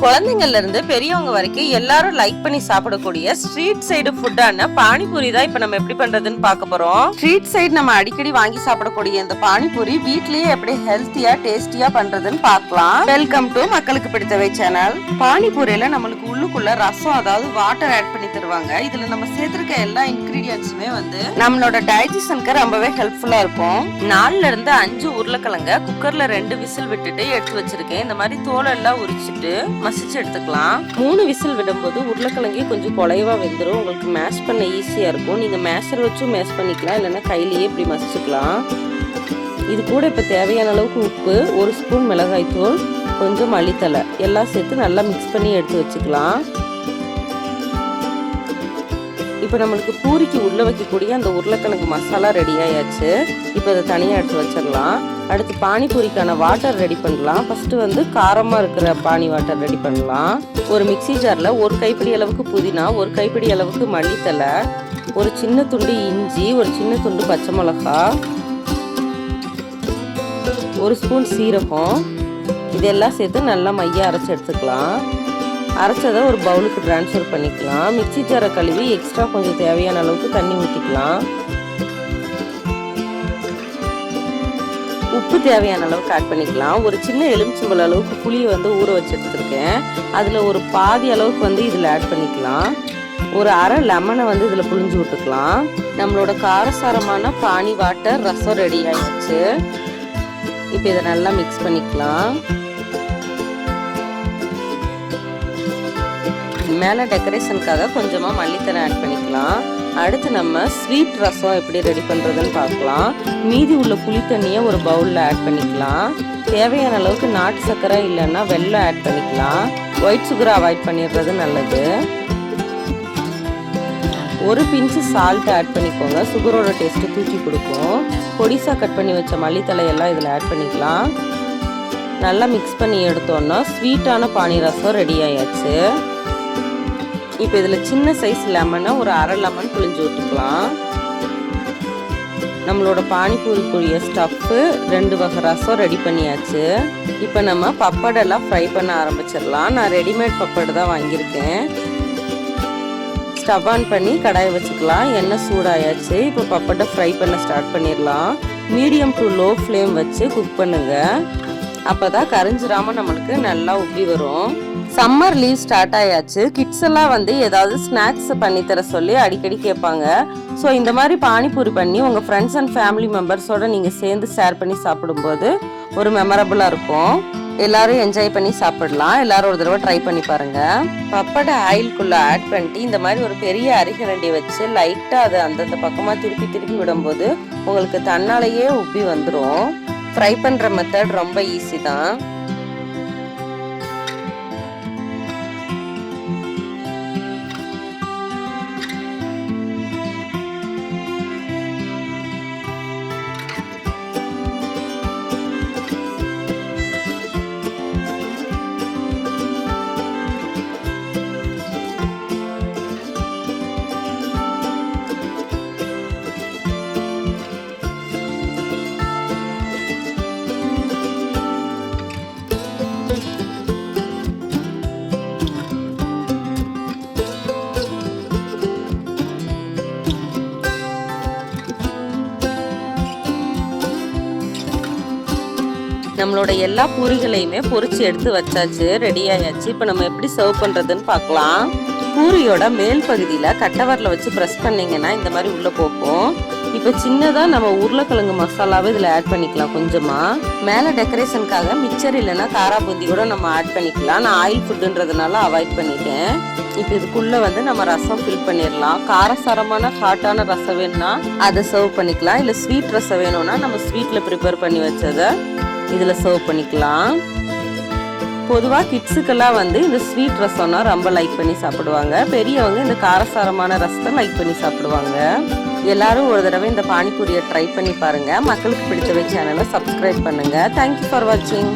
குழந்தைங்கள்ல இருந்து பெரியவங்க வரைக்கும் எல்லாரும் லைக் பண்ணி சாப்பிடக்கூடிய ஸ்ட்ரீட் சைடு ஃபுட்டான பானிபூரி தான் இப்ப நம்ம எப்படி பண்றதுன்னு பார்க்க போறோம். ஸ்ட்ரீட் சைடு நம்ம அடிக்கடி வாங்கி சாப்பிடக்கூடிய இந்த பானிபூரி வீட்லயே எப்படி ஹெல்த்தியா டேஸ்டியா பண்றதுன்னு பார்க்கலாம். வெல்கம் டு மக்களுக்கு பிடித்தவை சேனல். பானிபூரியில நம்மளுக்கு உள்ளுக்குள்ள ரசம், அதாவது வாட்டர் ஆட் பண்ணி தருவாங்க. இதுல நம்ம சேர்த்திருக்க எல்லா இன்கிரீடியன்ட்ஸுமே வந்து நம்மளோட டைஜஷனுக்கு ரொம்பவே ஹெல்ப்ஃபுல்லா இருக்கும். 4ல இருந்து 5 உருளைக்கிழங்க குக்கர்ல 2 விசில் விட்டுட்டு எடுத்து வச்சிருக்கேன். இந்த மாதிரி தோல் எல்லாம் உரிச்சிட்டு மசிச்சு எடுத்துக்கலாம். 3 விசில் விடும்போது உருளைக்கிழங்கே கொஞ்சம் குலைவா வெந்துடும். உங்களுக்கு மேஷ் பண்ண ஈஸியா இருக்கும். நீங்க மேஷர் வச்சு மேஷ் பண்ணிக்கலாம், இல்லைன்னா கையிலேயே இப்படி மசிச்சுக்கலாம். இது கூட இப்ப தேவையான அளவுக்கு உப்பு, 1 ஸ்பூன் மிளகாய் தூள், கொஞ்சம் மல்லித்தலை எல்லாம் சேர்த்து நல்லா மிக்ஸ் பண்ணி எடுத்து வச்சுக்கலாம். இப்போ நம்மளுக்கு பூரிக்கு உள்ள வைக்கக்கூடிய அந்த உருளைக்கிழங்கு மசாலா ரெடி ஆயாச்சு. இப்போ அதை தனியாக எடுத்து வச்சிடலாம். அடுத்து பானிபூரிக்கான வாட்டர் ரெடி பண்ணலாம். ஃபர்ஸ்ட் வந்து காரமாக இருக்கிற பானி வாட்டர் ரெடி பண்ணலாம். ஒரு மிக்சி ஜாரில் 1 கைப்பிடி அளவுக்கு புதினா, 1 கைப்பிடி அளவுக்கு மல்லித்தலை, ஒரு சின்ன துண்டு இஞ்சி, ஒரு சின்ன துண்டு பச்சை மிளகா, 1 ஸ்பூன் சீரகம், இதெல்லாம் சேர்த்து நல்லா மையா அரைச்சி எடுத்துக்கலாம். அரைச்சதை ஒரு பவுலுக்கு ட்ரான்ஸ்ஃபர் பண்ணிக்கலாம். மிக்சி ஜாரை கழுவி எக்ஸ்ட்ரா கொஞ்சம் தேவையான அளவுக்கு தண்ணி ஊற்றிக்கலாம். உப்பு தேவையான அளவுக்கு ஆட் பண்ணிக்கலாம். ஒரு சின்ன எலுமிச்சம்பழம் அளவுக்கு புளியை வந்து ஊற வச்சு எடுத்துருக்கேன். அதில் ஒரு பாதி அளவுக்கு வந்து இதில் ஆட் பண்ணிக்கலாம். ஒரு அரை லெமனை வந்து இதில் புழிஞ்சு விட்டுக்கலாம். நம்மளோட காரசாரமான பானி வாட்டர் ரசம் ரெடி ஆயிடுச்சு. இப்போ இதை நல்லா மிக்ஸ் பண்ணிக்கலாம். மேலே டெக்கரேஷனுக்காக கொஞ்சமாக மல்லித்தலை ஆட் பண்ணிக்கலாம். அடுத்து நம்ம ஸ்வீட் ரசம் எப்படி ரெடி பண்ணுறதுன்னு பார்க்கலாம். மீதி உள்ள புளி தண்ணியை ஒரு பவுலில் ஆட் பண்ணிக்கலாம். தேவையான அளவுக்கு நாட்டு சர்க்கரை இல்லைன்னா வெல்லம் ஆட் பண்ணிக்கலாம். ஒயிட் சுகரை அவாய்ட் பண்ணிடுறது நல்லது. ஒரு பிஞ்சு சால்ட் ஆட் பண்ணிக்கோங்க, சுகரோட டேஸ்ட்டு தூக்கி கொடுக்கும். பொடிசாக கட் பண்ணி வச்ச மல்லித்தலையெல்லாம் இதில் ஆட் பண்ணிக்கலாம். நல்லா மிக்ஸ் பண்ணி எடுத்தோன்னா ஸ்வீட்டான பானி ரசம் ரெடி ஆயாச்சு. இப்போ இதில் சின்ன சைஸ் லெமனை ஒரு அரை லெமன் புழிஞ்சு விட்டுக்கலாம். நம்மளோட பானிபூரிக்குரிய ஸ்டஃப்பு 2 வகை ரசம் ரெடி பண்ணியாச்சு. இப்போ நம்ம பப்படெல்லாம் ஃப்ரை பண்ண ஆரம்பிச்சிடலாம். நான் ரெடிமேட் பப்படு தான் வாங்கியிருக்கேன். ஸ்டவ் ஆன் பண்ணி கடாயை வச்சுக்கலாம். எண்ணெய் சூடாயாச்சு. இப்போ பப்படை ஃப்ரை பண்ண ஸ்டார்ட் பண்ணிடலாம். மீடியம் டு லோ ஃப்ளேம் வச்சு குக் பண்ணுங்க. அப்போதான் கரிஞ்சிராம நம்மளுக்கு நல்லா உப்பி வரும். சம்மர் லீவ் ஸ்டார்ட் ஆயாச்சு. கிட்ஸ் எல்லாம் வந்து ஏதாவது ஸ்நாக்ஸ் பண்ணி தர சொல்லி அடிக்கடி கேட்பாங்க. ஸோ இந்த மாதிரி பானிபூரி பண்ணி உங்கள் ஃப்ரெண்ட்ஸ் அண்ட் ஃபேமிலி மெம்பர்ஸோட நீங்கள் சேர்ந்து ஷேர் பண்ணி சாப்பிடும்போது ஒரு மெமரபுளாக இருக்கும். எல்லாரும் என்ஜாய் பண்ணி சாப்பிடலாம். எல்லாரும் ஒரு தடவை ட்ரை பண்ணி பாருங்க. பப்படை ஆயிலுக்குள்ள ஆட் பண்ணிட்டு இந்த மாதிரி ஒரு பெரிய அரிகரண்டி வச்சு லைட்டாக அதை அந்தந்த பக்கமாக திருப்பி விடும்போது உங்களுக்கு தன்னாலேயே உப்பி வந்துடும். ஃப்ரை பண்ணுற மெத்தட் ரொம்ப ஈஸி தான். நம்மளோட எல்லா பூரிகளையுமே பொரிச்சு எடுத்து வச்சாச்சு, ரெடி ஆயாச்சு. இப்போ நம்ம எப்படி சர்வ் பண்ணுறதுன்னு பார்க்கலாம். பூரியோட மேல் பகுதியில் கட்டவரில் வச்சு ப்ரெஸ் பண்ணிங்கன்னா இந்த மாதிரி உள்ளே போகும். இப்போ சின்னதாக நம்ம உருளைக்கிழங்கு மசாலாவை இதில் ஆட் பண்ணிக்கலாம். கொஞ்சமாக மேலே டெக்கரேஷனுக்காக மிக்சர் இல்லைன்னா காரா பூந்தி கூட நம்ம ஆட் பண்ணிக்கலாம். நான் ஆயில் ஃபுட்டுன்றதுனால அவாய்ட் பண்ணிட்டேன். இப்போ இதுக்குள்ளே வந்து நம்ம ரசம் ஃபில் பண்ணிடலாம். காரசாரமான ஹாட்டான ரசம் வேணும்னா அதை சர்வ் பண்ணிக்கலாம். இல்லை ஸ்வீட் ரசம் வேணும்னா நம்ம ஸ்வீட்டில் ப்ரிப்பேர் பண்ணி வச்சதை இதில் சர்வ் பண்ணிக்கலாம். பொதுவாக கிட்ஸுக்கெல்லாம் வந்து இந்த ஸ்வீட் ரசம்னா ரொம்ப லைக் பண்ணி சாப்பிடுவாங்க. பெரியவங்க இந்த காரசாரமான ரசத்தை லைக் பண்ணி சாப்பிடுவாங்க. எல்லாரும் ஒரு தடவை இந்த பானிபூரியை ட்ரை பண்ணி பாருங்க. மக்களுக்கு பிடித்தவை சேனலை சப்ஸ்கிரைப் பண்ணுங்க. தேங்க்யூ ஃபார் வாட்சிங்.